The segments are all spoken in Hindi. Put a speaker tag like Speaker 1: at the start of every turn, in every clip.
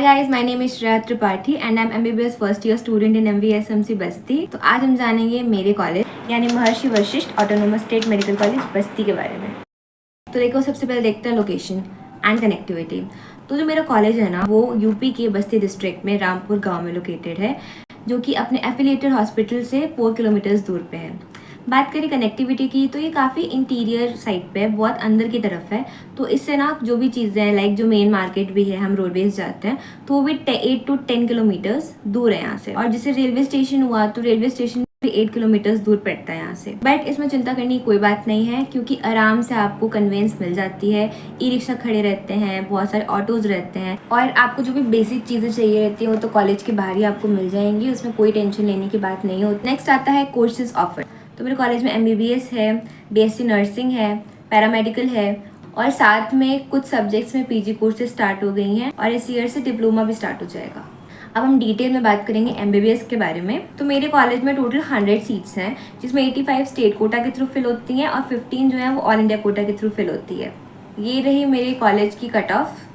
Speaker 1: guys, my name is Shreya Tripathi and I'm MBBS first year student in MVSMC बस्ती। तो आज हम जानेंगे मेरे कॉलेज यानी महर्षि Vashishtha autonomous state medical college बस्ती के बारे में। तो देखो, सबसे पहले देखते हैं लोकेशन एंड कनेक्टिविटी। तो जो मेरा कॉलेज है ना, वो यूपी के बस्ती डिस्ट्रिक्ट में रामपुर गाँव में लोकेटेड है, जो कि अपने एफिलिएटेड हॉस्पिटल से 4 किलोमीटर्स दूर पे है। बात करें कनेक्टिविटी की, तो ये काफ़ी इंटीरियर साइड पे है, बहुत अंदर की तरफ है। तो इससे ना जो भी चीज़ें हैं, लाइक जो मेन मार्केट भी है, हम रोडवेज जाते हैं, तो वो भी 8 to 10 किलोमीटर्स दूर है यहाँ से। और जैसे रेलवे स्टेशन हुआ, तो रेलवे स्टेशन भी 8 किलोमीटर्स दूर पड़ता है यहाँ से। बट इसमें चिंता करने की कोई बात नहीं है, क्योंकि आराम से आपको कन्वेंस मिल जाती है। ई रिक्शा खड़े रहते हैं, बहुत सारे ऑटोज रहते हैं, और आपको जो भी बेसिक चीज़ें चाहिए रहती हैं वो तो कॉलेज के बाहर ही आपको मिल जाएंगी, उसमें कोई टेंशन लेने की बात नहीं होती। नेक्स्ट आता है कोर्सेज ऑफर। तो मेरे कॉलेज में MBBS है, BSc नर्सिंग है, पैरामेडिकल है, और साथ में कुछ सब्जेक्ट्स में PG कोर्सेज स्टार्ट हो गई हैं, और इस ईयर से डिप्लोमा भी स्टार्ट हो जाएगा। अब हम डिटेल में बात करेंगे MBBS के बारे में। तो मेरे कॉलेज में टोटल 100 सीट्स हैं, जिसमें 85 स्टेट कोटा के थ्रू फिल होती हैं और 15 जो है वो ऑल इंडिया कोटा के थ्रू फिल होती है। ये रही मेरे कॉलेज की कट ऑफ।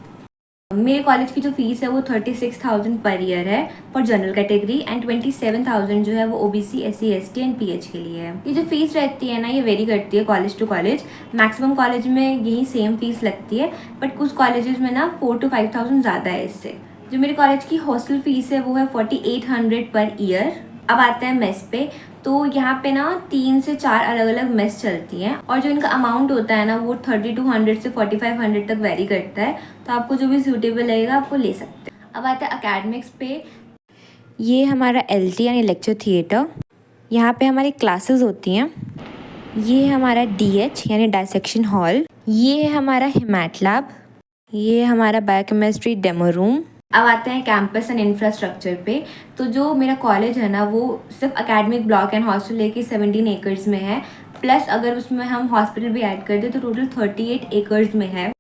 Speaker 1: मेरे कॉलेज की जो फीस है वो 36,000 पर ईयर है फॉर जनरल कैटेगरी, एंड 27,000 जो है वो OBC, SC, ST and PH के लिए है। ये जो फीस रहती है ना, ये वेरी करती है college to college. Maximum college में यही सेम फीस लगती है, बट कुछ कॉलेजेस में ना 4 to 5,000 ज़्यादा है इससे। जो मेरे कॉलेज की हॉस्टल फीस है वो है 4800 पर ईयर। अब आते हैं मेस पे। तो यहाँ पे ना 3 से 4 अलग अलग मेस चलती हैं, और जो इनका अमाउंट होता है ना, वो 3200 से 4500 तक वेरी करता है। तो आपको जो भी सूटेबल लगेगा आपको ले सकते हैं। अब आता है अकेडमिक्स पे। ये हमारा LT यानी लेक्चर थिएटर, यहाँ पे हमारी क्लासेस होती हैं। ये हमारा DH यानी डायसेक्शन हॉल। ये है हमारा हिमैट लैब। ये हमारा बायोकेमिस्ट्री डेमो रूम। अब आते हैं कैंपस एंड इंफ्रास्ट्रक्चर पे। तो जो मेरा कॉलेज है ना, वो सिर्फ एकेडमिक ब्लॉक एंड हॉस्टल लेके 17 एकर्स में है, प्लस अगर उसमें हम हॉस्पिटल भी ऐड कर दें तो टोटल 38 एकर्स में है।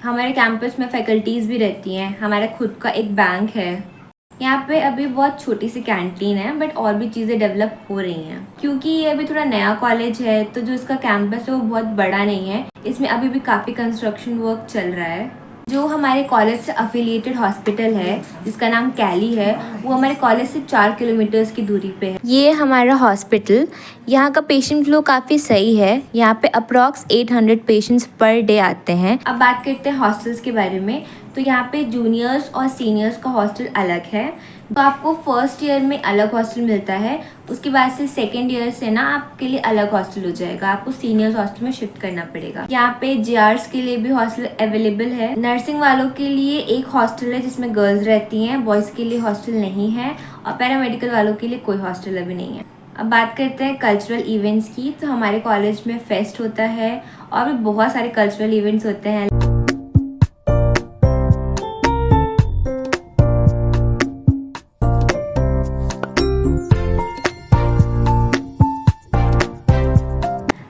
Speaker 1: हमारे कैंपस में फैकल्टीज़ भी रहती हैं। हमारा खुद का एक बैंक है। यहाँ पे अभी बहुत छोटी सी कैंटीन है, बट और भी चीज़ें डेवलप हो रही हैं। क्योंकि ये अभी थोड़ा नया कॉलेज है, तो जो इसका कैंपस है वो बहुत बड़ा नहीं है। इसमें अभी भी काफ़ी कंस्ट्रक्शन वर्क चल रहा है। जो हमारे कॉलेज से अफिलिएटेड हॉस्पिटल है, जिसका नाम कैली है, वो हमारे कॉलेज से 4 किलोमीटर्स की दूरी पे है। ये हमारा हॉस्पिटल। यहाँ का पेशेंट फ्लो काफ़ी सही है। यहाँ पे अप्रॉक्स 800 पेशेंट्स पर डे आते हैं। अब बात करते हैं हॉस्टल्स के बारे में। तो यहाँ पे जूनियर्स और सीनियर्स का हॉस्टल अलग है। तो आपको फर्स्ट ईयर में अलग हॉस्टल मिलता है, उसके बाद से सेकेंड ईयर से ना आपके लिए अलग हॉस्टल हो जाएगा। आपको सीनियर्स हॉस्टल में शिफ्ट करना पड़ेगा। यहाँ पे JRs के लिए भी हॉस्टल अवेलेबल है। नर्सिंग वालों के लिए एक हॉस्टल है जिसमें गर्ल्स रहती हैं, बॉयज़ के लिए हॉस्टल नहीं है, और पैरामेडिकल वालों के लिए कोई हॉस्टल अभी नहीं है। अब बात करते हैं कल्चरल इवेंट्स की। तो हमारे कॉलेज में फेस्ट होता है, और भी बहुत सारे कल्चरल इवेंट्स होते हैं।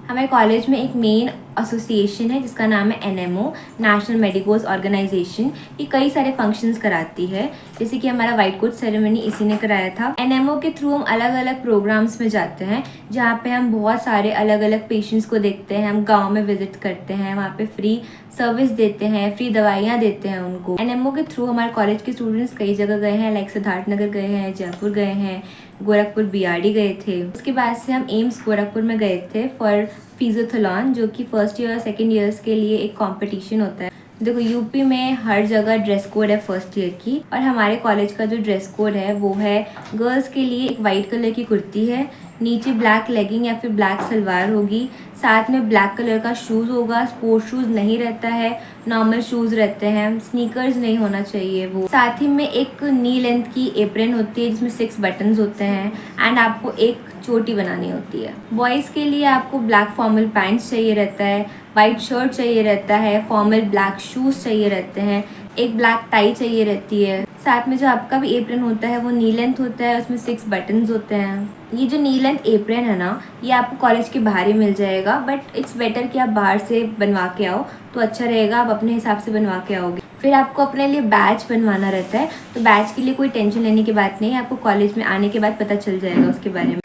Speaker 1: हमारे कॉलेज में एक मेन एसोसिएशन है जिसका नाम है NMO, नेशनल मेडिकोज ऑर्गेनाइजेशन। ये कई सारे फंक्शंस कराती है, जैसे कि हमारा व्हाइट कोट सेरेमनी इसी ने कराया था। NMO के थ्रू हम अलग अलग प्रोग्राम्स में जाते हैं, जहाँ पे हम बहुत सारे अलग अलग पेशेंट्स को देखते हैं। हम गाँव में विजिट करते हैं, वहाँ पे फ्री सर्विस देते हैं, फ्री दवाइयाँ देते हैं उनको। NMO के थ्रू हमारे कॉलेज के स्टूडेंट्स कई जगह गए हैं, लाइक सिद्धार्थ नगर गए हैं, जयपुर गए हैं, गोरखपुर BRD गए थे। उसके बाद से हम एम्स गोरखपुर में गए थे फॉर फिजियोथलॉन, जो कि फर्स्ट ईयर और सेकेंड ईयर्स के लिए एक कंपटीशन होता है। देखो यूपी में हर जगह ड्रेस कोड है फर्स्ट ईयर की, और हमारे कॉलेज का जो ड्रेस कोड है वो है गर्ल्स के लिए एक वाइट कलर की कुर्ती है, नीचे ब्लैक लेगिंग या फिर ब्लैक सलवार होगी, साथ में ब्लैक कलर का शूज़ होगा, स्पोर्ट्स शूज़ नहीं रहता है, नॉर्मल शूज़ रहते हैं, स्नीकर्स नहीं होना चाहिए वो। साथ ही में एक नी लेंथ की एप्रन होती है जिसमें 6 बटन्स होते हैं, एंड आपको एक चोटी बनानी होती है। बॉयज़ के लिए आपको ब्लैक फॉर्मल पैंट्स चाहिए रहता है, वाइट शर्ट चाहिए रहता है, फॉर्मल ब्लैक शूज़ चाहिए रहते हैं, एक ब्लैक टाई चाहिए रहती है। साथ में जो आपका भी एप्रन होता है वो नी लेंथ होता है, उसमें 6 बटन्स होते हैं। ये जो नी लेंथ एप्रन है ना, ये आपको कॉलेज के बाहर ही मिल जाएगा, बट इट्स बेटर कि आप बाहर से बनवा के आओ तो अच्छा रहेगा, आप अपने हिसाब से बनवा के आओगे। फिर आपको अपने लिए बैच बनवाना रहता है, तो बैच के लिए कोई टेंशन लेने की बात नहीं है, आपको कॉलेज में आने के बाद पता चल जाएगा उसके बारे में।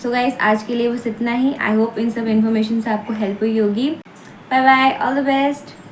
Speaker 1: सो गाइस, आज के लिए बस इतना ही। आई होप इन सब इन्फॉर्मेशन से आपको हेल्प हुई होगी। Bye bye, all the best.